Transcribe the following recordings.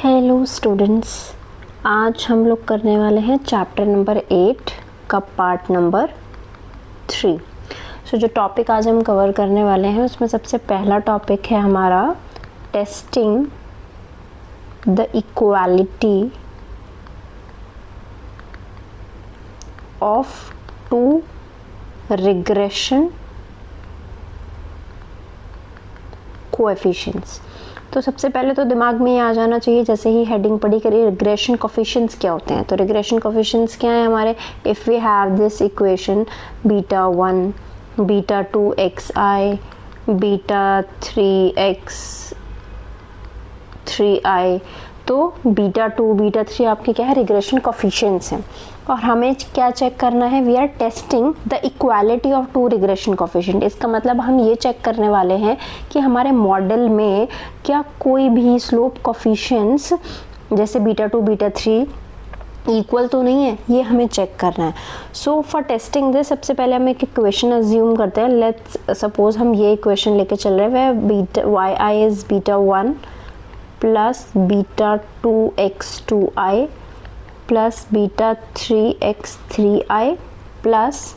Hello students, आज हम लोग करने वाले हैं चैप्टर नंबर 8 का पार्ट नंबर 3। सो जो टॉपिक आज हम कवर करने वाले हैं उसमें सबसे पहला टॉपिक है हमारा testing the equality of two regression coefficients. तो सबसे पहले तो दिमाग में ये आ जाना चाहिए जैसे ही हेडिंग पढ़ी करिए रिग्रेशन कोफिशिएंट्स क्या होते हैं। तो रिग्रेशन कोफिशिएंट्स क्या है हमारे, if we have this equation beta 1 beta 2 xi beta 3x 3i, तो बीटा 2 बीटा 3 आपके क्या है रिग्रेशन कोफिशिएंट्स हैं। और हमें क्या चेक करना है, we are testing the equality of two regression coefficient. इसका मतलब हम ये चेक करने वाले हैं कि हमारे मॉडल में क्या कोई भी स्लोप कोफिशिएंट्स जैसे बीटा 2 बीटा 3 इक्वल तो नहीं है, ये हमें चेक करना है। सो फॉर टेस्टिंग दिस सबसे पहले हम एक इक्वेशन अज्यूम करते हैं। लेट्स सपोज हम ये इक्वेशन लेके चल रहे हैं, वह beta yi is beta 1 plus beta 2x2i plus beta 3x3i plus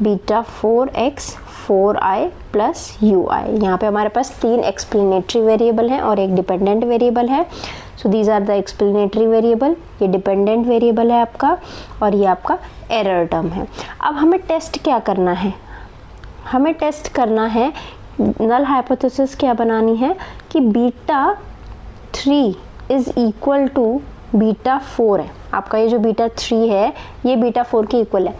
beta 4x4i plus ui। यहाँ पे हमारे पास 3 एक्सप्लेनेटरी वेरिएबल हैं और एक डिपेंडेंट वेरिएबल है। So these are the explanatory variable, ये डिपेंडेंट वेरिएबल है आपका और ये आपका एरर टर्म है। अब हमें टेस्ट क्या करना है, हमें टेस्ट करना है, नल हाइपोथेसिस क्या बनानी है कि beta 3 is equal to beta 4 है। आपका ये जो बीटा 3 है ये बीटा 4 की इक्वल है।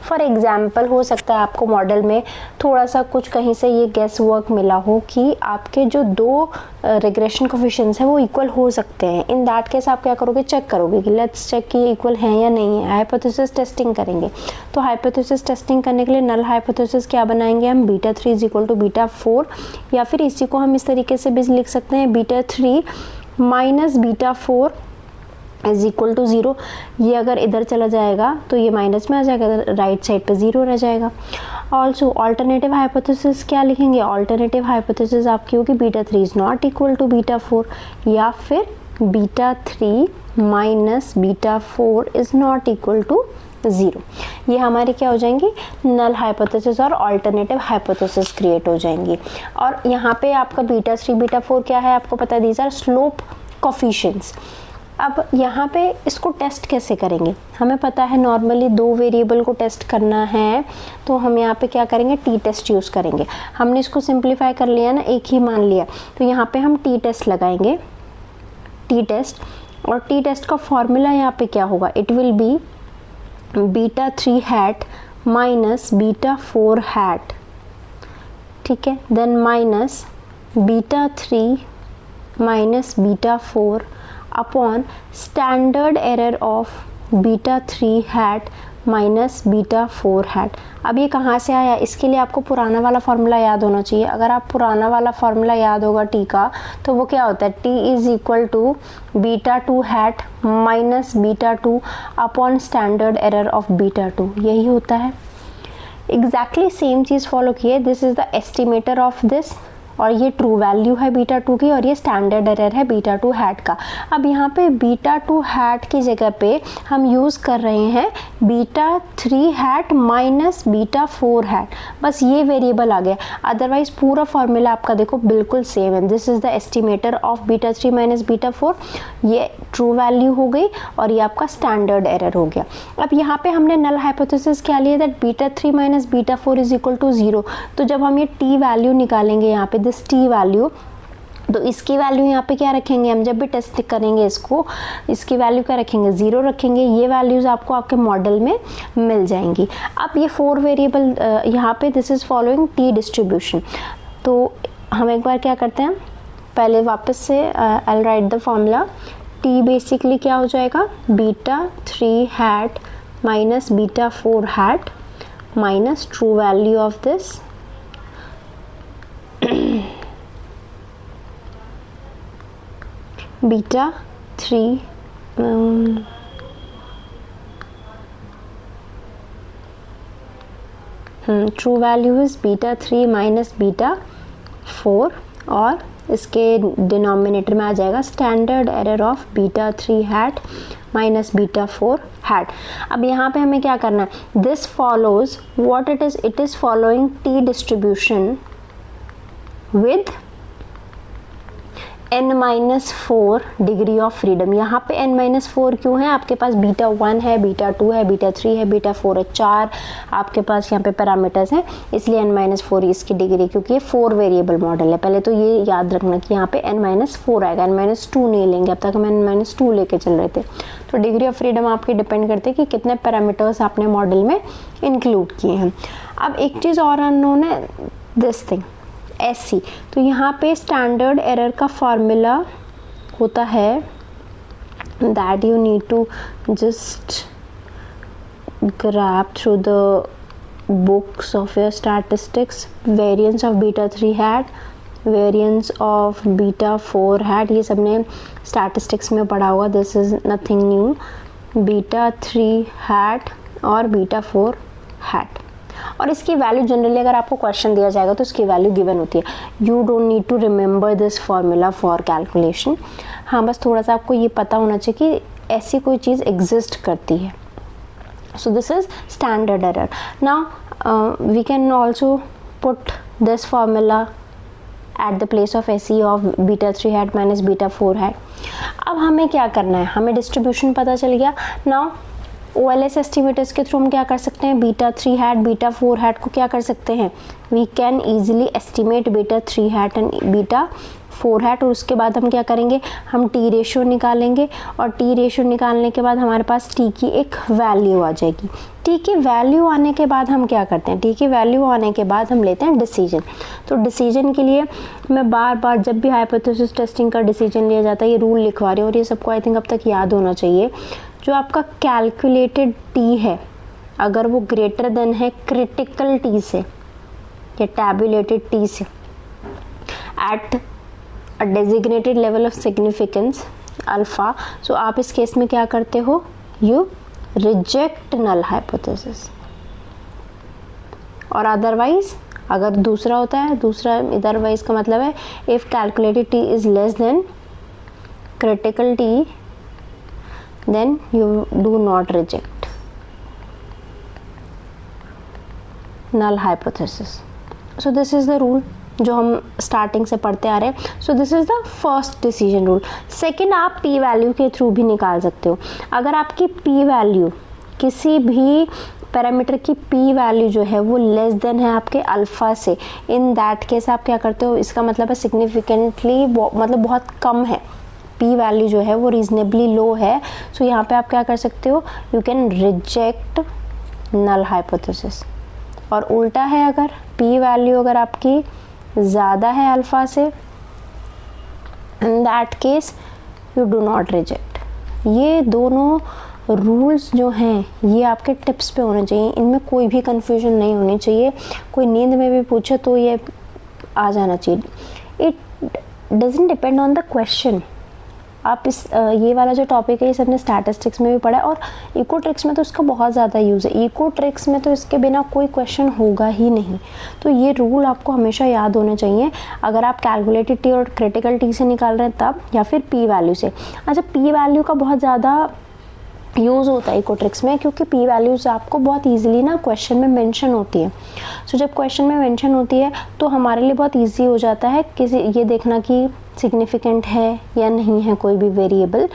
फॉर एग्जाम्पल हो सकता है आपको मॉडल में थोड़ा सा कुछ कहीं से ये गेस वर्क मिला हो कि आपके जो दो रिग्रेशन कोफिशिएंट्स हैं वो इक्वल हो सकते हैं। इन दैट केस आप क्या करोगे, चेक करोगे कि लेट्स चेक कि ये इक्वल हैं या नहीं है, हाइपोथेसिस टेस्टिंग करेंगे। तो हाइपोथेसिस टेस्टिंग करने के लिए नल हाइपोथेसिस क्या बनाएंगे हम, beta 3 is equal to beta 4, या फिर इसी को हम इस तरीके से भी लिख सकते हैं beta 3 minus beta 4 is equal to 0। ये अगर इधर चला जाएगा तो ये माइनस में आ जाएगा, राइट साइड पे 0 रह जाएगा। ऑल्सो ऑल्टरनेटिव हाइपोथेसिस क्या लिखेंगे, ऑल्टरनेटिव हाइपोथेसिस आपकी होगी beta 3 is not equal to beta 4, या फिर beta 3 minus beta 4 is not equal to 0। ये हमारी क्या हो जाएंगी, नल हाइपोथेसिस और ऑल्टरनेटिव हाइपोथेसिस क्रिएट हो जाएंगी। और यहाँ पे आपका बीटा 3 बीटा 4 क्या है आपको पता है, दीज आर स्लोप कोफिशिएंट्स। अब यहाँ पे इसको टेस्ट कैसे करेंगे, हमें पता है नॉर्मली दो वेरिएबल को टेस्ट करना है तो हम यहाँ पे क्या करेंगे, टी टेस्ट यूज़ करेंगे। हमने इसको सिंप्लीफाई कर लिया ना, एक ही मान लिया, तो यहाँ पे हम टी टेस्ट लगाएंगे, टी टेस्ट। और टी टेस्ट का फॉर्मूला यहाँ पे क्या होगा, it will be beta 3 hat minus beta 4 hat, ठीक है, then minus beta 3 minus beta 4 upon standard error of beta 3 hat minus beta 4 hat. अब ये कहाँ से आया, इसके लिए आपको पुराना वाला फार्मूला याद होना चाहिए। अगर आप पुराना वाला फार्मूला याद होगा टी का, तो वो क्या होता है, T is equal to beta 2 hat minus beta 2 upon standard error of beta 2, यही होता है। एग्जैक्टली सेम चीज़ फॉलो किए, this is the estimator of this, और ये ट्रू वैल्यू है बीटा 2 की और ये स्टैंडर्ड एरर है बीटा 2 हैट का। अब यहाँ पे बीटा 2 हैट की जगह पे हम यूज़ कर रहे हैं beta 3 hat minus beta 4 hat, बस ये वेरिएबल आ गया। अदरवाइज पूरा फॉर्मूला आपका देखो बिल्कुल सेम है, this is the estimator of beta 3 minus beta 4, ये ट्रू वैल्यू हो गई और ये आपका स्टैंडर्ड एरर हो गया। अब यहाँ पे हमने नल हाइपोथेसिस क्या लिया, that beta 3 minus beta 4 is equal to 0। तो जब हम ये टी वैल्यू निकालेंगे यहाँ पे दिस टी वैल्यू, तो इसकी वैल्यू यहाँ पे क्या रखेंगे, हम जब भी टेस्ट करेंगे इसको, इसकी वैल्यू क्या रखेंगे, 0 रखेंगे। ये वैल्यूज़ आपको आपके मॉडल में मिल जाएंगी। अब ये 4 वेरिएबल यहाँ पे this is following T distribution. तो हम एक बार क्या करते हैं, पहले वापस से I write the formula, T basically क्या हो जाएगा, beta 3 hat minus beta 4 hat minus true value of this beta 3 true value is beta 3 minus beta 4 और इसके डिनोमिनेटर में आ जाएगा standard error of beta 3 hat minus beta 4 hat. अब यहाँ पे हमें क्या करना है, this follows what it is following T distribution with n-4 degree of freedom. यहाँ पे n-4 क्यों है, आपके पास बीटा 1 है, बीटा 2 है, बीटा 3 है, बीटा 4 है, 4 आपके पास यहाँ पे पैरामीटर्स हैं, इसलिए n-4 इसकी डिग्री, क्योंकि ये 4 वेरिएबल मॉडल है। पहले तो ये याद रखना कि यहाँ पे n-4 आएगा, n-2 नहीं लेंगे, अब तक हम n-2 लेके चल रहे थे। तो डिग्री ऑफ फ्रीडम आपकी डिपेंड करते हैं कि कितने पैरामीटर्स आपने मॉडल में इंक्लूड किए हैं। अब एक चीज़ और अननोन है, दिस थिंग SC। तो यहाँ पे स्टैंडर्ड एरर का फॉर्मूला होता है that you need to just grab through the books of your statistics. Variance of beta 3 hat, variance of beta 4 hat, ये सबने statistics में पढ़ा होगा, this is nothing new. beta 3 hat और beta 4 hat, और इसकी वैल्यू जनरली अगर आपको क्वेश्चन दिया जाएगा तो इसकी वैल्यू गिवन होती है। You don't need to remember this formula for calculation. हाँ, बस थोड़ा सा आपको ये पता होना चाहिए कि ऐसी कोई चीज़ एग्जिस्ट करती है। So this is standard error. Now we can also put this formula at the place of SE of beta 3 hat minus beta 4 hat. अब हमें क्या करना है, हमें डिस्ट्रीब्यूशन पता चल गया। नाउ OLS एस्टिमेटर्स के थ्रू हम क्या कर सकते हैं, बीटा 3 हैट बीटा 4 हैट को क्या कर सकते हैं, we can easily estimate beta 3 hat and beta 4 hat. और उसके बाद हम क्या करेंगे, हम टी रेशियो निकालेंगे, और टी रेशियो निकालने के बाद हमारे पास टी की एक वैल्यू आ जाएगी। टी की वैल्यू आने के बाद हम क्या करते हैं, टी की वैल्यू आने के बाद हम लेते हैं डिसीजन। तो डिसीजन के लिए मैं बार बार जब भी हाइपोथेसिस टेस्टिंग का डिसीजन लिया जाता है ये रूल लिखवा रही हूँ, और ये सबको आई थिंक अब तक याद होना चाहिए। जो आपका कैलकुलेटेड टी है अगर वो ग्रेटर देन है क्रिटिकल टी से या टैबुलेटेड टी से at a designated level of significance alpha, so आप इस केस में क्या करते हो, यू रिजेक्ट नल हाइपोथेसिस। और अदरवाइज अगर दूसरा होता है, दूसरा अदरवाइज का मतलब है if calculated T is less than critical T then you do not reject null hypothesis. So this is the rule जो हम स्टार्टिंग से पढ़ते आ रहे हैं। सो this is the first decision rule. Second, आप पी वैल्यू के थ्रू भी निकाल सकते हो। अगर आपकी पी वैल्यू किसी भी पैरामीटर की पी वैल्यू जो है वो लेस देन है आपके अल्फ़ा से, इन दैट केस आप क्या करते हो, इसका मतलब है सिग्निफिकेंटली मतलब बहुत कम है, पी वैल्यू जो है वो रीजनेबली लो है। सो यहाँ पे आप क्या कर सकते हो, you can reject null hypothesis. और उल्टा है, अगर पी वैल्यू अगर आपकी ज़्यादा है अल्फ़ा से, in that case you do not reject. ये दोनों रूल्स जो हैं ये आपके टिप्स पे होने चाहिए, इनमें कोई भी कंफ्यूजन नहीं होनी चाहिए। कोई नींद में भी पूछे तो ये आ जाना चाहिए। It doesn't depend on the question. आप इस ये वाला जो टॉपिक है ये सबने स्टैटिस्टिक्स में भी पढ़ा है, और इको ट्रिक्स में तो इसका बहुत ज़्यादा यूज़ है। इको ट्रिक्स में तो इसके बिना कोई क्वेश्चन होगा ही नहीं। तो ये रूल आपको हमेशा याद होने चाहिए, अगर आप कैलकुलेटेड टी और क्रिटिकल टी से निकाल रहे हैं तब, या फिर पी वैल्यू से। अच्छा, पी वैल्यू का बहुत ज़्यादा यूज़ होता है इको ट्रिक्स में, क्योंकि पी वैल्यूज़ आपको बहुत ईजिली ना क्वेश्चन में मेंशन होती है। सो जब क्वेश्चन में मेंशन होती है तो हमारे लिए बहुत ईजी हो जाता है किसी ये देखना कि सिग्निफिकेंट है या नहीं है कोई भी वेरिएबल,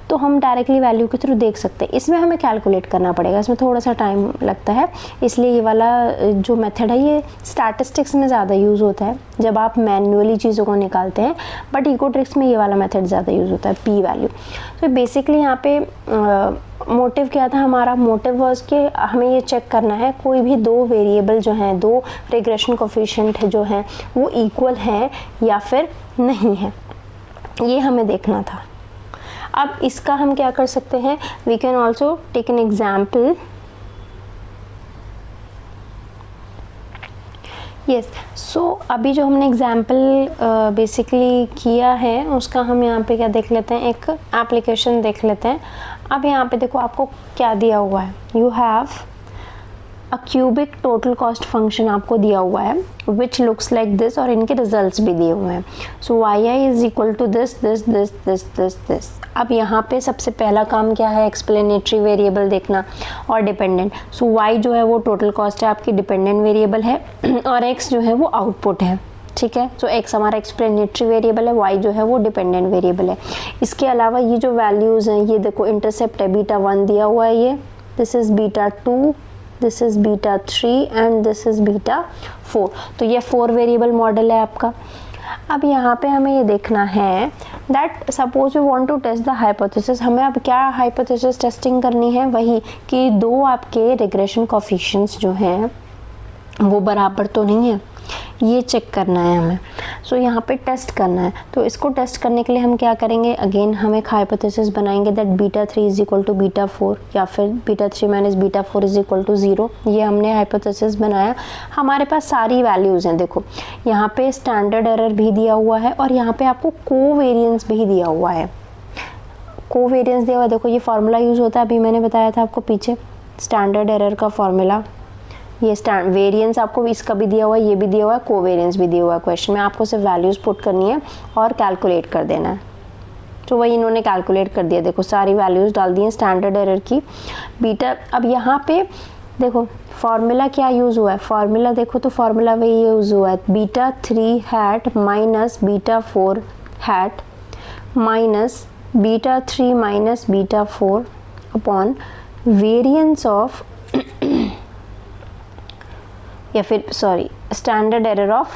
तो हम डायरेक्टली वैल्यू के थ्रू देख सकते हैं। इसमें हमें कैलकुलेट करना पड़ेगा, इसमें थोड़ा सा टाइम लगता है, इसलिए ये वाला जो मेथड है ये स्टैटिस्टिक्स में ज़्यादा यूज़ होता है जब आप मैन्युअली चीज़ों को निकालते हैं, बट इको ट्रिक्स में ये वाला मेथड ज़्यादा यूज़ होता है, पी वैल्यू। तो बेसिकली यहाँ पे मोटिव क्या था हमारा, मोटिव वाज कि हमें ये चेक करना है कोई भी दो वेरिएबल जो हैं, दो रिग्रेशन कोफिशिएंट जो हैं वो इक्वल हैं या फिर नहीं है, ये हमें देखना था। अब इसका हम क्या कर सकते हैं, we can also take an example. Yes, so अभी जो हमने एग्जाम्पल बेसिकली किया है उसका हम यहाँ पे क्या देख लेते हैं, एक एप्लीकेशन देख लेते हैं। अब यहाँ पे देखो आपको क्या दिया हुआ है, you have a cubic total cost function आपको दिया हुआ है विच लुक्स लाइक दिस, और इनके रिजल्ट्स भी दिए हुए हैं. So Y I is equal to this this this this this this. अब यहाँ पे सबसे पहला काम क्या है, एक्सप्लेनेटरी वेरिएबल देखना और डिपेंडेंट. सो वाई जो है वो टोटल कॉस्ट है आपकी, डिपेंडेंट वेरिएबल है, और एक्स जो है वो आउटपुट है. ठीक है, सो एक्स हमारा एक्सप्लेनेटरी वेरिएबल है, वाई जो है वो डिपेंडेंट वेरिएबल है. इसके अलावा ये जो वैल्यूज़ हैं, ये देखो इंटरसेप्ट है बीटा 1 दिया हुआ है, ये this is beta 2, this is beta 3 and this is beta 4. तो ये 4 वेरिएबल मॉडल है आपका. अब यहाँ पे हमें ये देखना है that suppose we want to test the hypothesis. हमें अब क्या हाइपोथेसिस टेस्टिंग करनी है, वही कि दो आपके रिग्रेशन कोफिशिएंट्स जो हैं वो बराबर तो नहीं है, ये चेक करना है हमें. सो यहाँ पे टेस्ट करना है. तो इसको टेस्ट करने के लिए हम क्या करेंगे, अगेन हम एक हाइपोथेसिस बनाएंगे that beta 3 is equal to beta 4 या फिर beta 3 minus beta 4 is equal to 0. ये हमने हाइपोथेसिस बनाया. हमारे पास सारी वैल्यूज़ हैं. देखो यहाँ पे स्टैंडर्ड एरर भी दिया हुआ है और यहाँ पे आपको कोवेरिएंस भी दिया हुआ है. कोवेरिएंस दिया हुआ है, देखो ये फार्मूला यूज़ होता है, अभी मैंने बताया था आपको पीछे, स्टैंडर्ड एरर का फार्मूला. ये वेरिएंस आपको इसका भी दिया हुआ है, ये भी दिया हुआ है, कोवेरिएंस भी दिया हुआ है. क्वेश्चन में आपको सिर्फ वैल्यूज़ पुट करनी है और कैलकुलेट कर देना है. तो वही इन्होंने कैलकुलेट कर दिया. देखो सारी वैल्यूज़ डाल दी हैं स्टैंडर्ड एरर की. बीटा, अब यहाँ पे देखो फार्मूला क्या यूज़ हुआ है, फार्मूला देखो तो फार्मूला वही यूज़ हुआ है, beta 3 hat minus beta 4 hat minus beta 3 minus beta 4 upon variance of या फिर sorry standard error of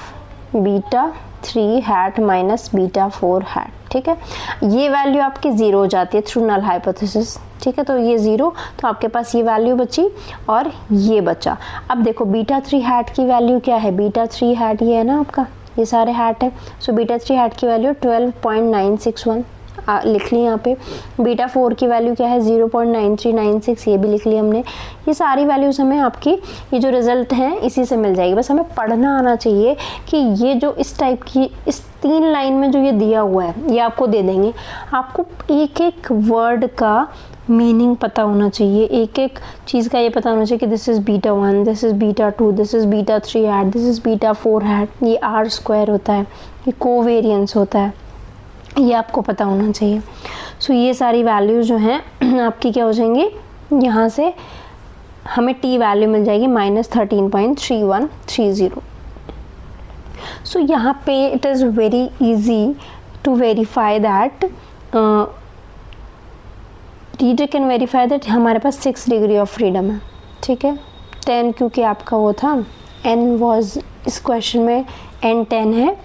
beta 3 hat minus beta 4 hat. ठीक है, ये वैल्यू आपकी 0 हो जाती है थ्रू नल हाइपोथेसिस. ठीक है, तो ये 0, तो आपके पास ये वैल्यू बची और ये बचा. अब देखो बीटा 3 हैट की वैल्यू क्या है, बीटा 3 हैट ये है ना आपका, ये सारे हैट है. सो बीटा 3 हैट की वैल्यू 12.961 लिख ली यहाँ पे. बीटा 4 की वैल्यू क्या है 0.9396, ये भी लिख ली हमने. ये सारी वैल्यूज़ हमें आपकी ये जो रिजल्ट हैं इसी से मिल जाएगी. बस हमें पढ़ना आना चाहिए कि ये जो इस टाइप की इस 3 लाइन में जो ये दिया हुआ है ये आपको दे देंगे. आपको एक एक वर्ड का मीनिंग पता होना चाहिए, एक एक चीज़ का ये पता होना चाहिए कि this is beta 1, this is beta 2, this is beta 3 hat, this is beta 4 hat. ये आर स्क्वायर होता है, ये कोवेरिएंस होता है, ये आपको पता होना चाहिए. सो ये सारी वैल्यूज़ जो हैं आपकी क्या हो जाएंगी, यहाँ से हमें टी वैल्यू मिल जाएगी -13.3130. सो यहाँ पे it is very easy to verify that, teacher can verify that हमारे पास 6 डिग्री ऑफ फ्रीडम है. ठीक है, 10 क्योंकि आपका वो था, n वॉज इस क्वेश्चन में n 10 है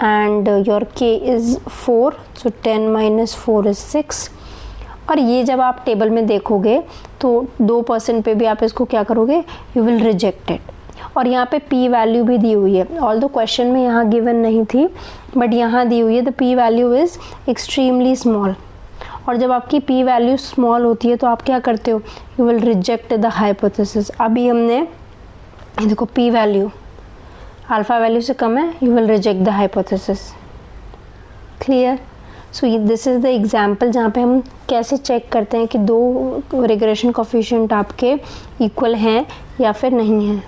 and your k is 4, so 10 minus 4 is 6. और ये जब आप टेबल में देखोगे तो 2% पे भी आप इसको क्या करोगे, you will reject it. और यहाँ पे p वैल्यू भी दी हुई है, although क्वेश्चन में यहाँ गिवन नहीं थी बट यहाँ दी हुई है. The p value is extremely small. और जब आपकी p वैल्यू स्मॉल होती है तो आप क्या करते हो, you will reject the hypothesis. अभी हमने देखो p वैल्यू अल्फ़ा वैल्यू से कम है, you will reject the hypothesis. Clear. So this is the example जहाँ पे हम कैसे चेक करते हैं कि दो रिग्रेशन कोफिशिएंट आपके इक्वल हैं या फिर नहीं हैं.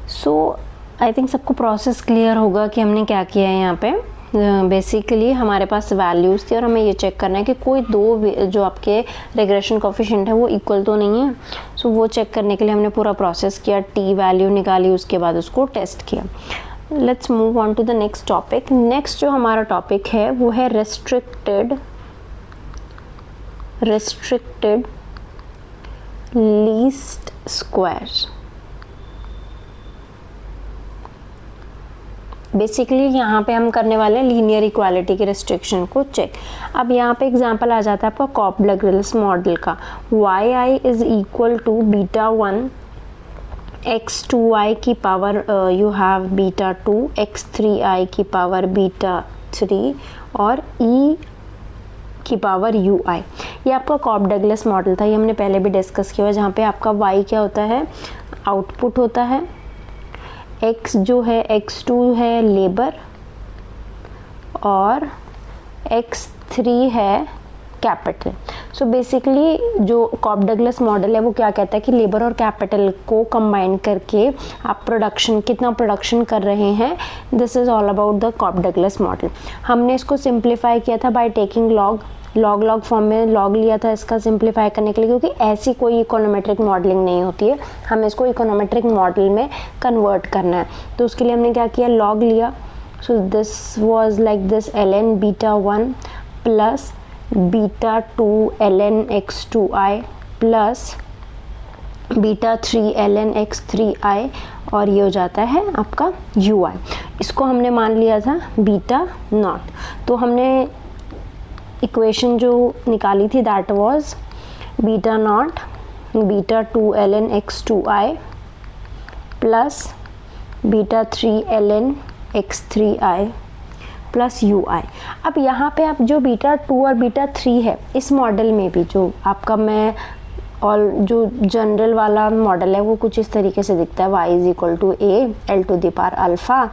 सो आई थिंक सबको प्रोसेस क्लियर होगा कि हमने क्या किया है. यहाँ पे बेसिकली हमारे पास वैल्यूज़ थी और हमें ये चेक करना है कि कोई दो जो आपके रिग्रेशन कोफिशिएंट है वो इक्वल तो नहीं है. सो वो चेक करने के लिए हमने पूरा प्रोसेस किया, टी वैल्यू निकाली, उसके बाद उसको टेस्ट किया. Let's move on to the next topic. Next जो हमारा टॉपिक है वो है रेस्ट्रिक्टेड लीस्ट स्क्वायर. बेसिकली यहाँ पे हम करने वाले हैं लीनियर इक्वालिटी की रेस्ट्रिक्शन को चेक. अब यहाँ पे एग्जांपल आ जाता है आपका कॉप्लगरिल्स मॉडल का. Y I is equal to beta 1 x2i की power you have beta 2 x3i की पावर बीटा 3 और e की पावर ui. ये आपका कॉप्लगरिल्स मॉडल था, ये हमने पहले भी डिस्कस किया हुआ, जहाँ पे आपका y क्या होता है, आउटपुट होता है, x जो है x2 है लेबर और x3 है कैपिटल. सो बेसिकली जो कॉप डगलस मॉडल है वो क्या कहता है कि लेबर और कैपिटल को कंबाइन करके आप कितना प्रोडक्शन कर रहे हैं, this is all about the Cobb Douglas model. हमने इसको सिंप्लीफाई किया था बाय टेकिंग लॉग फॉर्म में लॉग लिया था इसका सिंप्लीफाई करने के लिए, क्योंकि ऐसी कोई इकोनोमेट्रिक मॉडलिंग नहीं होती है, हमें इसको इकोनोमेट्रिक मॉडल में कन्वर्ट करना है। तो उसके लिए हमने क्या किया, लॉग लिया। So this was like this ln beta 1 plus beta 2 ln x2i plus beta 3 ln x3i, और ये हो जाता है आपका ui। इसको हमने मान लिया था बीटा नॉट। तो हमने इक्वेशन जो निकाली थी that was beta not beta 2 ln x2i plus beta 3 ln x3i plus ui। अब यहाँ पे आप जो बीटा 2 और बीटा 3 है इस मॉडल में भी जो आपका मैं और जो जनरल वाला मॉडल है वो कुछ इस तरीके से दिखता है, y is equal to a l to the power alpha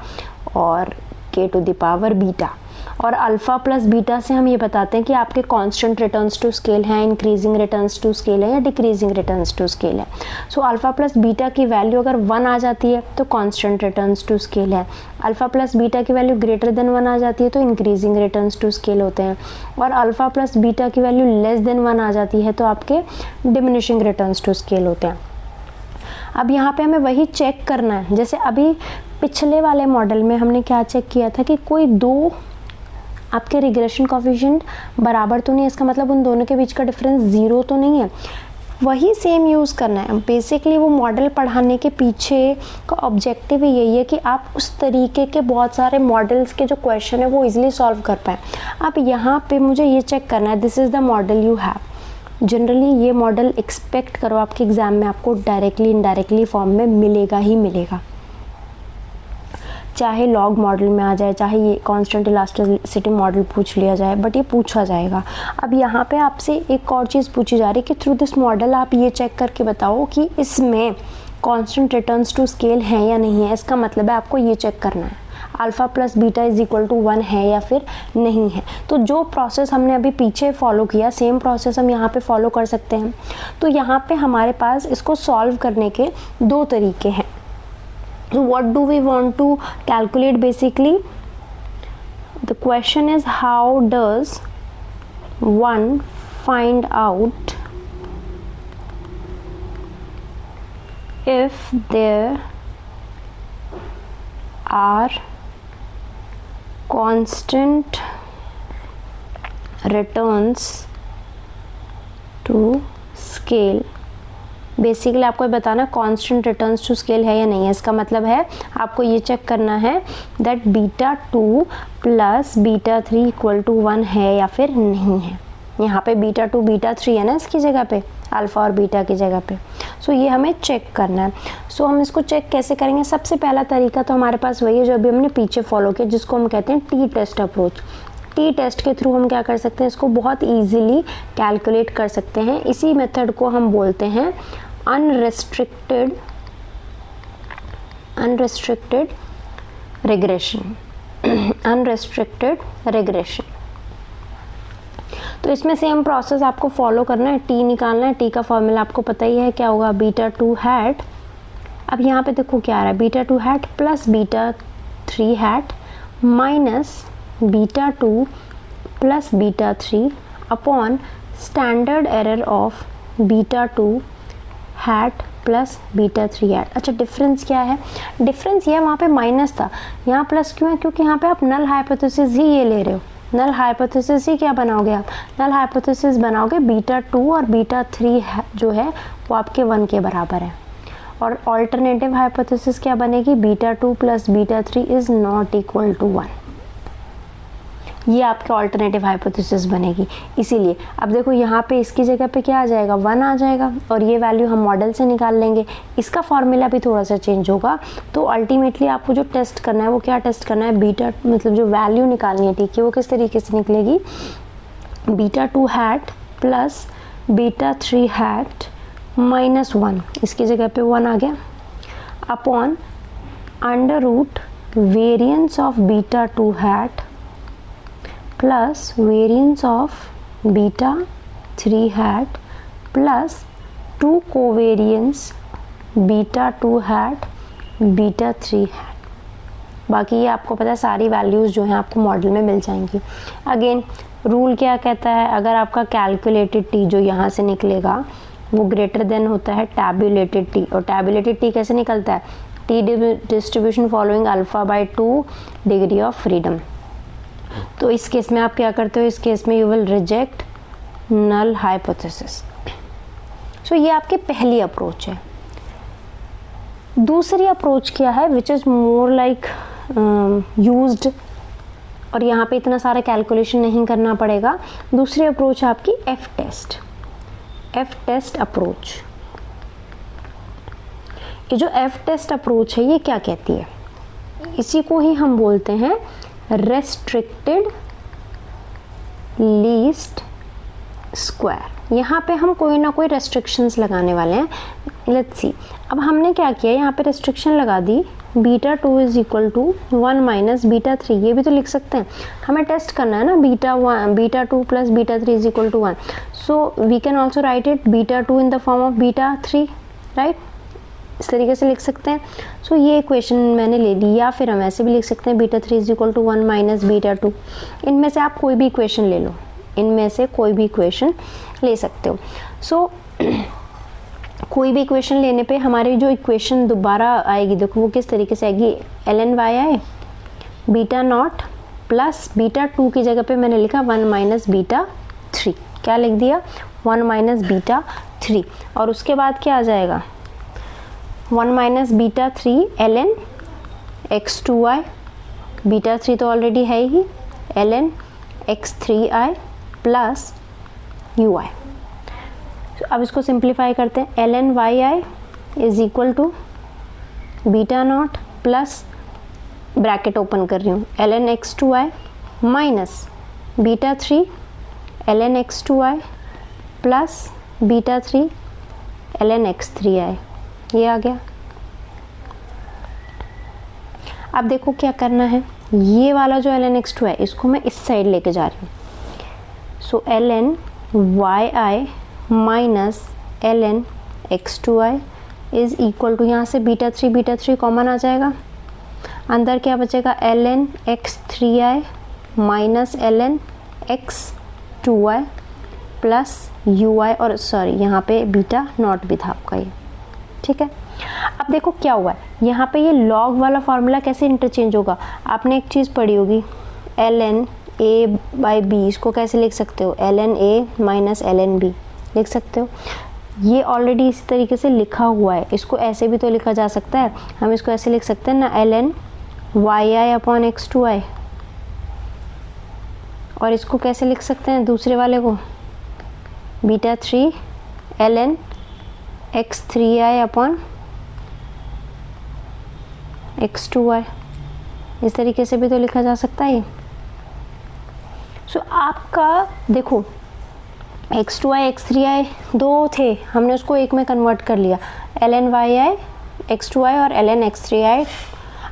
और k to the power beta. और अल्फ़ा प्लस बीटा से हम ये बताते हैं कि आपके कांस्टेंट रिटर्न्स टू स्केल हैं, इंक्रीजिंग रिटर्न्स टू स्केल है या डिक्रीजिंग रिटर्न्स टू स्केल है। सो अल्फ़ा प्लस बीटा की वैल्यू अगर 1 आ जाती है तो कांस्टेंट रिटर्न्स टू स्केल है, अल्फ़ा प्लस बीटा की वैल्यू ग्रेटर देन 1 आ जाती है तो इंक्रीजिंग रिटर्न्स टू स्केल होते हैं, और अल्फ़ा प्लस बीटा की वैल्यू लेस देन 1 आ जाती है तो आपके डिमिनिशिंग रिटर्न्स टू स्केल होते हैं। अब यहाँ पे हमें वही चेक करना है, जैसे अभी पिछले वाले मॉडल में हमने क्या चेक किया था कि कोई दो आपके रिग्रेशन कोफिशिएंट बराबर तो नहीं है, इसका मतलब उन दोनों के बीच का डिफरेंस 0 तो नहीं है। वही सेम यूज़ करना है। बेसिकली वो मॉडल पढ़ाने के पीछे का ऑब्जेक्टिव ही यही है कि आप उस तरीके के बहुत सारे मॉडल्स के जो क्वेश्चन है वो इजीली सॉल्व कर पाएँ। अब यहाँ पे मुझे ये चेक करना है, this is the model you have. Generally ये मॉडल एक्सपेक्ट करो आपके एग्ज़ाम में आपको डायरेक्टली इनडायरेक्टली फॉर्म में मिलेगा ही मिलेगा, चाहे लॉग मॉडल में आ जाए, चाहे ये कांस्टेंट इलास्टिसिटी मॉडल पूछ लिया जाए, बट ये पूछा जाएगा। अब यहाँ पे आपसे एक और चीज़ पूछी जा रही है कि थ्रू दिस मॉडल आप ये चेक करके बताओ कि इसमें कांस्टेंट रिटर्न्स टू स्केल हैं या नहीं है। इसका मतलब है आपको ये चेक करना है alpha plus beta is equal to 1 है या फिर नहीं है। तो जो प्रोसेस हमने अभी पीछे फॉलो किया सेम प्रोसेस हम यहाँ पे फॉलो कर सकते हैं। तो यहाँ पे हमारे पास इसको सॉल्व करने के दो तरीके हैं। So what do we want to calculate? Basically the question is how does one find out if there are constant returns to scale। Basically आपको बताना कांस्टेंट रिटर्न्स टू स्केल है या नहीं है। इसका मतलब है आपको ये चेक करना है that beta 2 plus beta 3 equal to 1 है या फिर नहीं है। यहाँ पे बीटा 2 बीटा 3 है ना इसकी जगह पे, अल्फ़ा और बीटा की जगह पे। सो ये हमें चेक करना है। सो हम इसको चेक कैसे करेंगे? सबसे पहला तरीका तो हमारे पास वही है जो अभी हमने पीछे फॉलो किया, जिसको हम कहते हैं T test approach. T test के थ्रू हम क्या कर सकते हैं, इसको बहुत ईजीली कैलकुलेट कर सकते हैं। इसी मेथड को हम बोलते हैं अनरेस्ट्रिक्टेड रिग्रेशन। Unrestricted regression. तो इसमें सेम प्रोसेस आपको फॉलो करना है, टी निकालना है। टी का फॉर्मूला आपको पता ही है क्या होगा, बीटा 2 हैट। अब यहाँ पे देखो क्या आ रहा है, beta 2 hat plus beta 3 hat minus beta 2 plus beta 3 upon standard error of beta 2 hat plus beta 3 hat. अच्छा डिफरेंस क्या है? डिफरेंस ये वहाँ पे माइनस था, यहाँ प्लस क्यों है? क्योंकि यहाँ पे आप नल हाइपोथेसिस ही ये ले रहे हो। नल हाइपोथेसिस ही क्या बनाओगे आप? नल हाइपोथेसिस बनाओगे बीटा 2 और बीटा 3 जो है वो आपके 1 के बराबर है। और ऑल्टरनेटिव हाइपोथेसिस क्या बनेगी? Beta 2 plus beta 3 is not equal to 1। ये आपके ऑल्टरनेटिव हाइपोथेसिस बनेगी। इसीलिए अब देखो यहाँ पे इसकी जगह पे क्या आ जाएगा, 1 आ जाएगा, और ये वैल्यू हम मॉडल से निकाल लेंगे। इसका फॉर्मूला भी थोड़ा सा चेंज होगा। तो अल्टीमेटली आपको जो टेस्ट करना है वो क्या टेस्ट करना है, बीटा मतलब जो वैल्यू निकालनी है, ठीक है, वो किस तरीके से निकलेगी, beta 2 hat plus beta 3 hat minus 1, इसकी जगह पे 1 आ गया, upon under root variance of beta 2 hat plus variance of beta 3 hat plus 2 covariance beta 2 hat beta 3 hat। बाकी ये आपको पता है सारी वैल्यूज़ जो हैं आपको मॉडल में मिल जाएंगी। अगेन रूल क्या कहता है, अगर आपका कैलकुलेटेड टी जो यहाँ से निकलेगा वो ग्रेटर देन होता है टैबुलेटेड टी, और टैबुलेटेड टी कैसे निकलता है, T distribution following alpha by 2 degree of freedom. तो इस केस में आप क्या करते हो, इस केस में you will reject null hypothesis. So ये आपकी पहली अप्रोच है। दूसरी अप्रोच क्या है, which is more like used, और यहाँ पे इतना सारा कैलकुलेशन नहीं करना पड़ेगा। दूसरी अप्रोच है आपकी एफ टेस्ट अप्रोच। ये जो एफ टेस्ट अप्रोच है ये क्या कहती है, इसी को ही हम बोलते हैं रेस्ट्रिक्टेड लीस्ट स्क्वायर। यहाँ पे हम कोई ना कोई रेस्ट्रिक्शंस लगाने वाले हैं। लेट्स सी, अब हमने क्या किया, यहाँ पे रेस्ट्रिक्शन लगा दी beta 2 is equal to 1 minus beta 3। ये भी तो लिख सकते हैं, हमें टेस्ट करना है ना, beta 2 plus beta 3 is equal to 1। So we can also write it beta 2 in the form of beta 3, right, इस तरीके से लिख सकते हैं। सो ये इक्वेशन मैंने ले ली, या फिर हम ऐसे भी लिख सकते हैं beta 3 is equal to 1 minus beta 2। इनमें से आप कोई भी इक्वेशन ले लो, इनमें से कोई भी इक्वेशन ले सकते हो। सो कोई भी इक्वेशन लेने पे हमारी जो इक्वेशन दोबारा आएगी, देखो वो किस तरीके से आएगी, ln y आए बीटा नॉट प्लस बीटा 2 की जगह पे मैंने लिखा 1 माइनस बीटा 3। क्या लिख दिया, 1 माइनस बीटा 3, और उसके बाद क्या आ जाएगा 1 minus beta 3 ln x2i, beta 3 तो ऑलरेडी है ही, ln x3i प्लस ui। अब इसको सिंप्लीफाई करते हैं, ln yi is equal to beta not plus bracket open कर रही हूँ ln x2i minus beta 3 ln x2i plus beta 3 ln x3i। ये आ गया। अब देखो क्या करना है, ये वाला जो ln x2 है इसको मैं इस साइड लेके जा रही हूँ। So ln yi minus ln x2i is equal to, यहाँ से बीटा 3 कॉमन आ जाएगा, अंदर क्या बचेगा ln x3i minus ln x2i plus ui, और सॉरी यहाँ पे बीटा नॉट भी था आपका ये, ठीक है। अब देखो क्या हुआ है, यहाँ पे ये लॉग वाला फार्मूला कैसे इंटरचेंज होगा, आपने एक चीज़ पढ़ी होगी ln a बाई बी, इसको कैसे लिख सकते हो, ln a minus ln b लिख सकते हो। ये ऑलरेडी इस तरीके से लिखा हुआ है, इसको ऐसे भी तो लिखा जा सकता है, हम इसको ऐसे लिख सकते हैं ना ln yi अपॉन x2i, और इसको कैसे लिख सकते हैं दूसरे वाले को, beta 3 ln x3i upon x2i, इस तरीके से भी तो लिखा जा सकता है। सो आपका देखो x2i x3i दो थे, हमने उसको एक में कन्वर्ट कर लिया, ln yi x2i और ln x3i।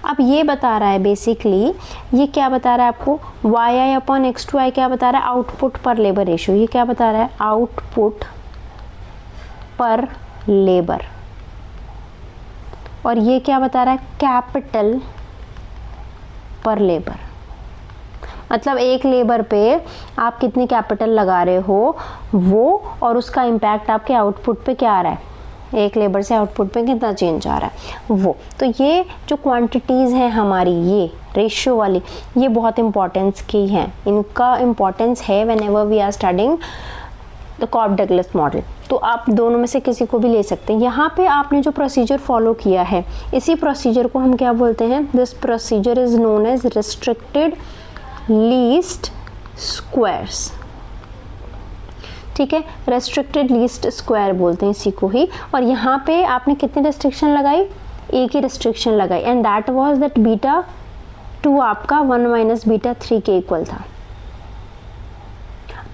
अब ये बता रहा है बेसिकली, ये क्या बता रहा है आपको, yi अपॉन x2i क्या बता रहा है, आउटपुट पर लेबर रेशियो। ये क्या बता रहा है, आउटपुट पर लेबर, और ये क्या बता रहा है, कैपिटल पर लेबर। मतलब एक लेबर पे आप कितनी कैपिटल लगा रहे हो वो, और उसका इम्पैक्ट आपके आउटपुट पे क्या आ रहा है, एक लेबर से आउटपुट पे कितना चेंज आ रहा है वो। तो ये जो क्वांटिटीज़ हैं हमारी, ये रेशियो वाली, ये बहुत इंपॉर्टेंस की हैं, इनका इम्पॉर्टेंस है whenever we are studying the Cobb Douglas model. तो आप दोनों में से किसी को भी ले सकते हैं। यहाँ पे आपने जो प्रोसीजर फॉलो किया है, इसी प्रोसीजर को हम क्या बोलते हैं, this procedure is known as restricted least squares, ठीक है, रेस्ट्रिक्टेड लीस्ट स्क्वायर बोलते हैं इसी को ही। और यहाँ पे आपने कितनी रेस्ट्रिक्शन लगाई, एक ही रेस्ट्रिक्शन लगाई, and that was that beta 2 आपका 1 माइनस बीटा 3 के इक्वल था।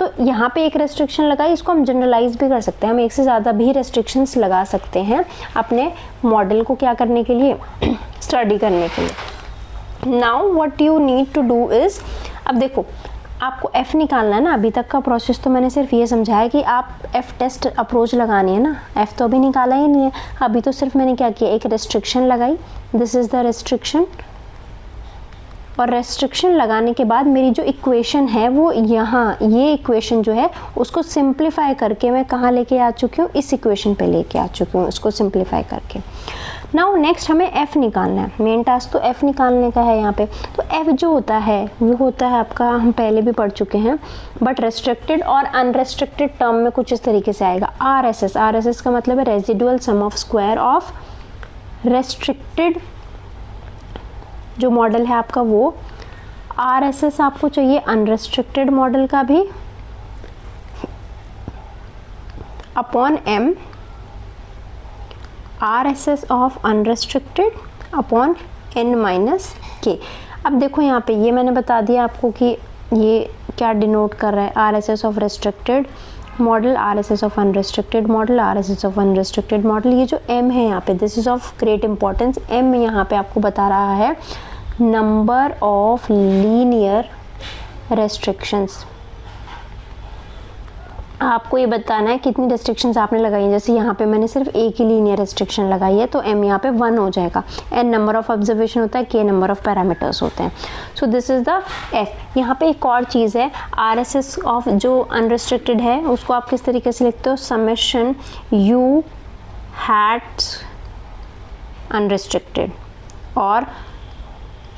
तो यहाँ पे एक रेस्ट्रिक्शन लगाई, इसको हम जनरलाइज भी कर सकते हैं, हम एक से ज़्यादा भी रेस्ट्रिक्शंस लगा सकते हैं अपने मॉडल को क्या करने के लिए, स्टडी करने के लिए। Now what you need to do is, अब देखो आपको एफ निकालना है ना। अभी तक का प्रोसेस तो मैंने सिर्फ ये समझाया कि आप एफ टेस्ट अप्रोच लगानी है ना, एफ तो अभी निकाला ही नहीं है, अभी तो सिर्फ मैंने क्या किया, एक रेस्ट्रिक्शन लगाई, दिस इज़ द रेस्ट्रिक्शन, और रेस्ट्रिक्शन लगाने के बाद मेरी जो इक्वेशन है वो यहाँ, ये इक्वेशन जो है उसको सिंप्लीफाई करके मैं कहाँ लेके आ चुकी हूँ, इस इक्वेशन पे लेके आ चुकी हूँ, उसको सिंप्लीफाई करके। नाउ नेक्स्ट हमें f निकालना है, मेन टास्क तो f निकालने का है यहाँ पे। तो f जो होता है वो होता है आपका, हम पहले भी पढ़ चुके हैं, बट रेस्ट्रिक्टेड और अनरेस्ट्रिक्टेड टर्म में कुछ इस तरीके से आएगा, RSS। RSS का मतलब है residual sum of square of restricted जो मॉडल है आपका वो। RSS आपको चाहिए अनरेस्ट्रिक्टेड मॉडल का भी, upon m RSS of unrestricted upon n minus k। अब देखो यहाँ पे ये मैंने बता दिया आपको कि ये क्या डिनोट कर रहा है, RSS of restricted model, RSS of unrestricted model, RSS of unrestricted model. ये जो m है यहाँ पे, this is of great importance. m यहाँ पे आपको बता रहा है नंबर ऑफ लीनियर रेस्ट्रिक्शंस। आपको ये बताना है कितनी रेस्ट्रिक्शंस आपने लगाई हैं। जैसे यहाँ पे मैंने सिर्फ एक ही लीनियर रेस्ट्रिक्शन लगाई है तो m यहाँ पे 1 हो जाएगा। n नंबर ऑफ ऑब्जर्वेशन होता है, k नंबर ऑफ पैरामीटर्स होते हैं। सो दिस इज़ द f। यहाँ पे एक और चीज़ है, RSS ऑफ जो अनरेस्ट्रिक्टेड है उसको आप किस तरीके से लिखते हो, समेशन u हैट्स अनरेस्ट्रिक्टेड, और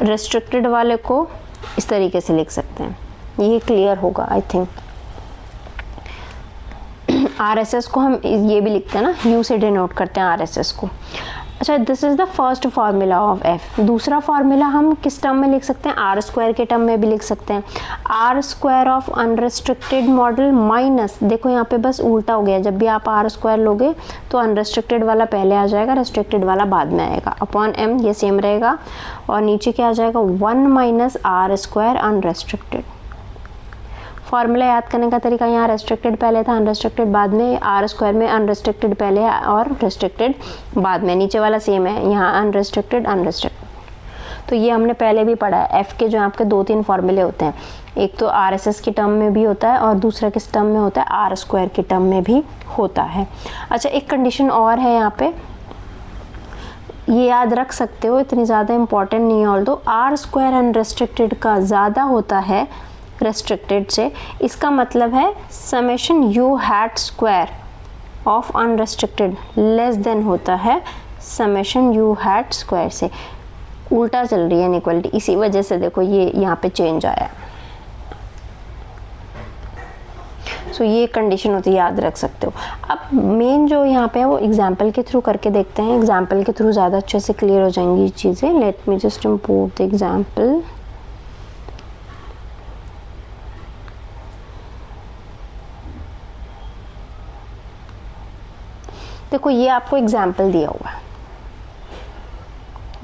रेस्ट्रिक्टेड वाले को इस तरीके से लिख सकते हैं। ये क्लियर होगा आई थिंक। RSS को हम ये भी लिखते हैं ना, U से डिनोट करते हैं RSS को। अच्छा, this is the first formula of F। दूसरा फार्मूला हम किस टर्म में लिख सकते हैं, R स्क्वायर के टर्म में भी लिख सकते हैं। R square of unrestricted model minus, देखो यहाँ पे बस उल्टा हो गया, जब भी आप R स्क्वायर लोगे तो अनरेस्ट्रिक्टेड वाला पहले आ जाएगा, रेस्ट्रिक्टेड वाला बाद में आएगा, अपॉन m, ये सेम रहेगा, और नीचे क्या आ जाएगा, 1 minus R square unrestricted. Formula याद करने का तरीका, यहाँ रेस्ट्रिक्टेड पहले था, अनरेस्ट्रिक्टेड बाद में, R स्क्वायर में अनरेस्ट्रिक्टेड पहले और रेस्ट्रिक्टेड बाद में, नीचे वाला सेम है, यहाँ अनरेस्ट्रिक्टेड अनरेस्ट्रिक्टेड। तो ये हमने पहले भी पढ़ा है। F के जो आपके 2-3 फार्मूले होते हैं, एक तो RSS के टर्म में भी होता है और दूसरा किस टर्म में होता है, R स्क्वायर के टर्म में भी होता है। अच्छा, एक कंडीशन और है यहाँ पे, ये याद रख सकते हो, इतनी ज़्यादा इंपॉर्टेंट नहीं है, ऑल्दो R स्क्वायर अनरेस्ट्रिक्टेड का ज़्यादा होता है रेस्ट्रिक्टेड से, इसका मतलब है summation u hat square of unrestricted less than होता है समेशन u हैट स्क्वायर से। उल्टा चल रही है इनइक्वालिटी, इसी वजह से देखो ये यहाँ पे चेंज आया। सो ये कंडीशन होती है, याद रख सकते हो। अब मेन जो यहाँ पे है वो एग्जाम्पल के थ्रू करके देखते हैं, एग्जाम्पल के थ्रू ज़्यादा अच्छे से क्लियर हो जाएंगी चीज़ें। Let me just import the example. देखो ये आपको एग्जाम्पल दिया हुआ है,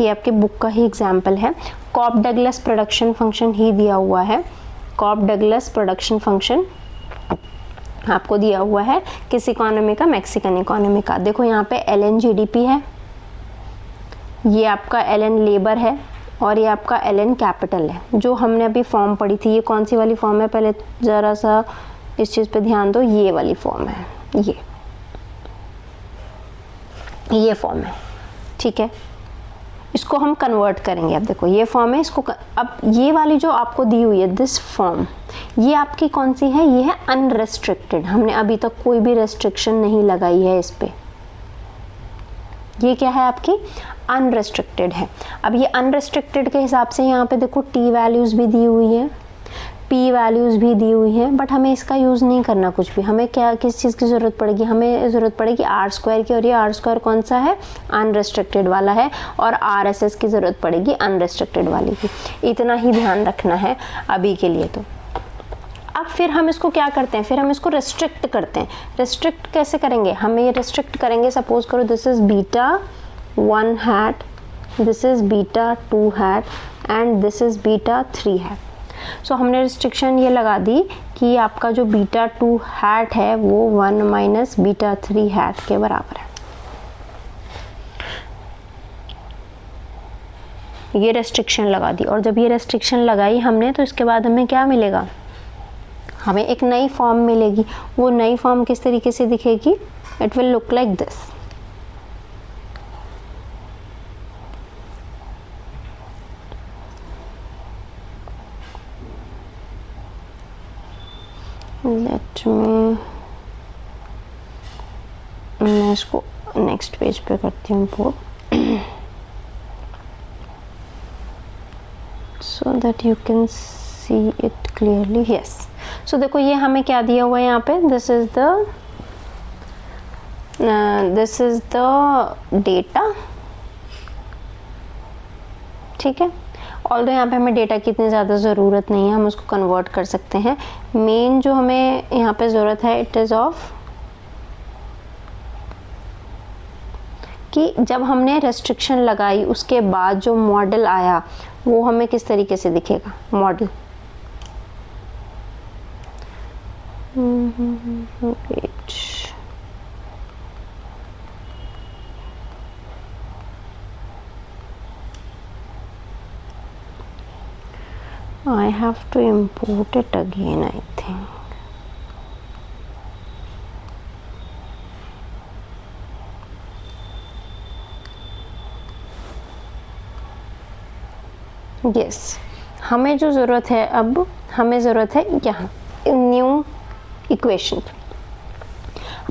ये आपके बुक का ही एग्जाम्पल है। कॉप डगलस प्रोडक्शन फंक्शन ही दिया हुआ है, कॉप डगलस प्रोडक्शन फंक्शन आपको दिया हुआ है किस इकोनॉमी का, मैक्सिकन इकोनॉमी का। देखो यहाँ पे ln GDP है, ये आपका ln लेबर है, और ये आपका ln कैपिटल है। जो हमने अभी फॉर्म पढ़ी थी, ये कौन सी वाली फॉर्म है, पहले ज़रा सा इस चीज़ पे ध्यान दो, ये वाली फॉर्म है, ये फॉर्म है, ठीक है। इसको हम कन्वर्ट करेंगे। अब देखो ये फॉर्म है, इसको अब ये वाली जो आपको दी हुई है दिस फॉर्म, ये आपकी कौन सी है, ये है अनरेस्ट्रिक्टेड। हमने अभी तक कोई भी रेस्ट्रिक्शन नहीं लगाई है इस पे, ये क्या है आपकी अनरेस्ट्रिक्टेड है। अब ये अनरेस्ट्रिक्टेड के हिसाब से यहाँ पे देखो टी वैल्यूज़ भी दी हुई है, पी वैल्यूज़ भी दी हुई हैं, बट हमें इसका यूज़ नहीं करना कुछ भी। हमें क्या किस चीज़ की ज़रूरत पड़ेगी, हमें ज़रूरत पड़ेगी R स्क्वायर की, और ये R स्क्वायर कौन सा है, अनरेस्ट्रिक्टेड वाला है, और RSS की ज़रूरत पड़ेगी अनरेस्ट्रिक्टेड वाली की। इतना ही ध्यान रखना है अभी के लिए। तो अब फिर हम इसको क्या करते हैं, फिर हम इसको रेस्ट्रिक्ट करते हैं। रेस्ट्रिक्ट कैसे करेंगे, हमें ये रेस्ट्रिक्ट करेंगे, सपोज करो this is beta 1 hat, this is beta 2 hat, and this is beta 3 hat. So हमने रिस्ट्रिक्शन ये लगा दी कि आपका जो बीटा 2 हैट है वो 1 माइनस बीटा 3 हैट के बराबर है। ये रेस्ट्रिक्शन लगा दी, और जब ये रेस्ट्रिक्शन लगाई हमने तो इसके बाद हमें क्या मिलेगा, हमें एक नई फॉर्म मिलेगी। वो नई फॉर्म किस तरीके से दिखेगी? It will look like this. Let me, मैं इसको नेक्स्ट पेज पे करती हूँ import, so that you can see it clearly. Yes, so देखो ये हमें क्या दिया हुआ है यहाँ पे, this is the data, ठीक है। ऑल्दो यहाँ पे हमें डेटा की इतनी ज़्यादा ज़रूरत नहीं है, हम उसको कन्वर्ट कर सकते हैं। मेन जो हमें यहाँ पे ज़रूरत है, इट इज़ ऑफ कि जब हमने रेस्ट्रिक्शन लगाई उसके बाद जो मॉडल आया वो हमें किस तरीके से दिखेगा model. I have to import it again, I think. Yes, हमें जो ज़रूरत है, अब हमें ज़रूरत है यहाँ न्यू इक्वेशन।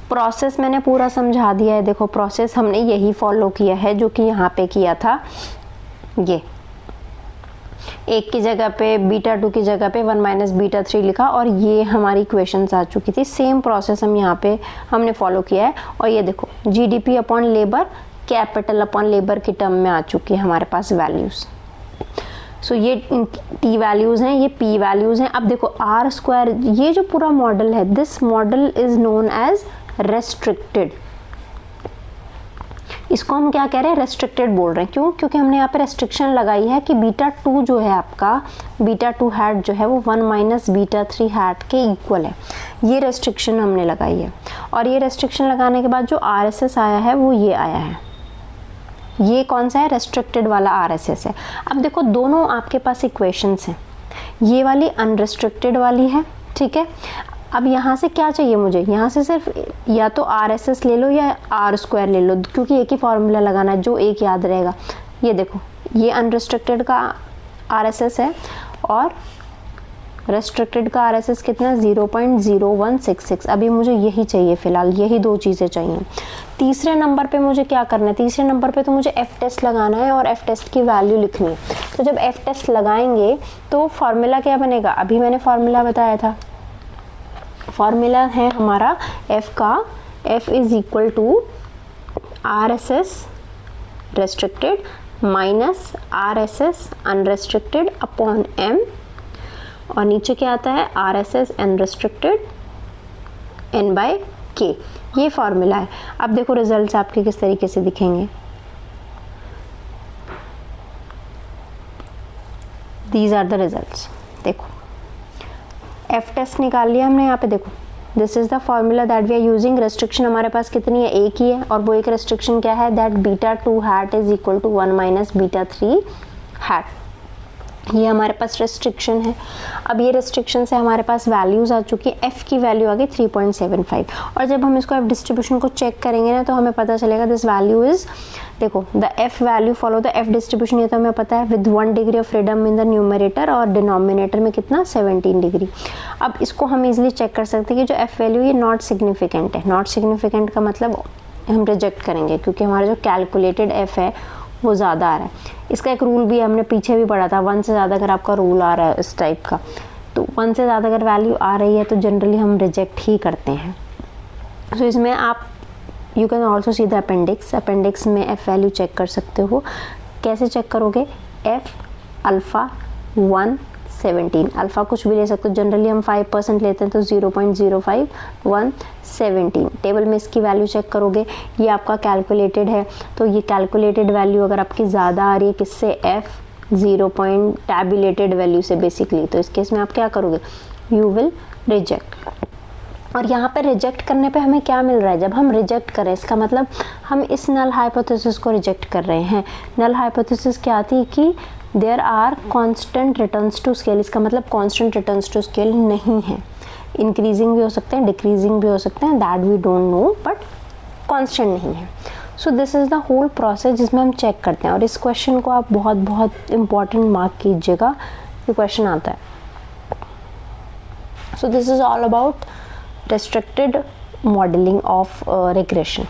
प्रोसेस मैंने पूरा समझा दिया है। देखो प्रोसेस हमने यही फॉलो किया है जो कि यहाँ पे किया था। ये एक की जगह पे बीटा 2 की जगह पे 1 माइनस बीटा 3 लिखा और ये हमारी इक्वेशंस आ चुकी थी। सेम प्रोसेस हम यहाँ पे हमने फॉलो किया है। और ये देखो GDP upon labour, capital upon labour की टर्म में आ चुकी है हमारे पास वैल्यूज़। सो ये टी वैल्यूज़ हैं, ये पी वैल्यूज़ हैं। अब देखो आर स्क्वायर, ये जो पूरा मॉडल है, this model is known as restricted. इसको हम क्या कह रहे हैं? रेस्ट्रिक्टेड बोल रहे हैं। क्यों? क्योंकि हमने यहाँ पे रेस्ट्रिक्शन लगाई है कि बीटा 2 जो है आपका, बीटा 2 हैट जो है वो 1 माइनस बीटा 3 हैट के इक्वल है। ये रेस्ट्रिक्शन हमने लगाई है। और ये रेस्ट्रिक्शन लगाने के बाद जो आरएसएस आया है वो ये आया है। ये कौन सा है? रेस्ट्रिक्टेड वाला आरएसएस है। अब देखो दोनों आपके पास इक्वेशंस हैं। ये वाली अनरेस्ट्रिक्टेड वाली है, ठीक है। अब यहाँ से क्या चाहिए मुझे? यहाँ से सिर्फ या तो आरएसएस ले लो या आर स्क्वायर ले लो, क्योंकि एक ही फॉर्मूला लगाना है, जो एक याद रहेगा। ये देखो ये अनरेस्ट्रिक्टेड का आरएसएस है और रेस्ट्रिक्टेड का आरएसएस कितना? 0.0166। अभी मुझे यही चाहिए फ़िलहाल, यही दो चीज़ें चाहिए। तीसरे नंबर पे मुझे क्या करना है? तीसरे नंबर पे तो मुझे एफ टेस्ट लगाना है और एफ टेस्ट की वैल्यू लिखनी है। तो जब एफ टेस्ट लगाएंगे तो फार्मूला क्या बनेगा? अभी मैंने फार्मूला बताया था। फार्मूला है हमारा एफ का, F is equal to R S S restricted minus R S S unrestricted upon M, और नीचे क्या आता है? R S S unrestricted N by K. ये फार्मूला है। अब देखो रिजल्ट्स आपके किस तरीके से दिखेंगे। These are the results. देखो एफ टेस्ट निकाल लिया हमने यहाँ पे। देखो this is the formula that we are using. Restriction हमारे पास कितनी है? एक ही है, और वो एक रेस्ट्रिक्शन क्या है? That beta 2 hat is equal to 1 minus beta 3 hat. ये हमारे पास रेस्ट्रिक्शन है। अब ये रेस्ट्रिक्शन से हमारे पास वैल्यूज़ आ चुकी है। एफ़ की वैल्यू आ गई 3.75, और जब हम इसको एफ डिस्ट्रीब्यूशन को चेक करेंगे ना तो हमें पता चलेगा दिस वैल्यू इज़, देखो the F value follow the F distribution. ये तो हमें पता है with 1 degree of freedom in the numerator और डिनोमिनेटर में कितना? 17 डिग्री। अब इसको हम इजीली चेक कर सकते हैं कि जो एफ वैल्यू ये नॉट सिग्निफिकेंट है। नॉट सिग्निफिकेंट का मतलब हम रिजेक्ट करेंगे, क्योंकि हमारा जो कैलकुलेटेड एफ है वो ज़्यादा आ रहा है। इसका एक रूल भी हमने पीछे भी पढ़ा था, 1 से ज़्यादा अगर आपका रूल आ रहा है इस टाइप का, तो 1 से ज़्यादा अगर वैल्यू आ रही है तो जनरली हम रिजेक्ट ही करते हैं। तो इसमें आप you can also see the appendix. Appendix में एफ वैल्यू चेक कर सकते हो। कैसे चेक करोगे? एफ अल्फ़ा 117, अल्फ़ा कुछ भी ले सकते हो। जनरली हम 5% लेते हैं तो 0.05 117। टेबल में इसकी वैल्यू चेक करोगे, ये आपका कैलकुलेटेड है, तो ये कैलकुलेटेड वैल्यू अगर आपकी ज़्यादा आ रही है किससे? एफ 0. टैबुलेटेड वैल्यू से बेसिकली, तो इस केस में आप क्या करोगे? You will reject. और यहाँ पे रिजेक्ट करने पे हमें क्या मिल रहा है? जब हम रिजेक्ट करें इसका मतलब हम इस नल हाइपोथेसिस को रिजेक्ट कर रहे हैं। नल हाइपोथेसिस क्या आती है कि there are constant returns to scale. इसका मतलब कांस्टेंट रिटर्न्स टू स्केल नहीं है। इंक्रीजिंग भी हो सकते हैं, डिक्रीजिंग भी हो सकते हैं, that we don't know, but constant नहीं है। So this is the whole process जिसमें हम चेक करते हैं। और इस क्वेश्चन को आप बहुत बहुत इम्पॉर्टेंट मार्क कीजिएगा, ये क्वेश्चन आता है। So this is all about restricted modeling of regression.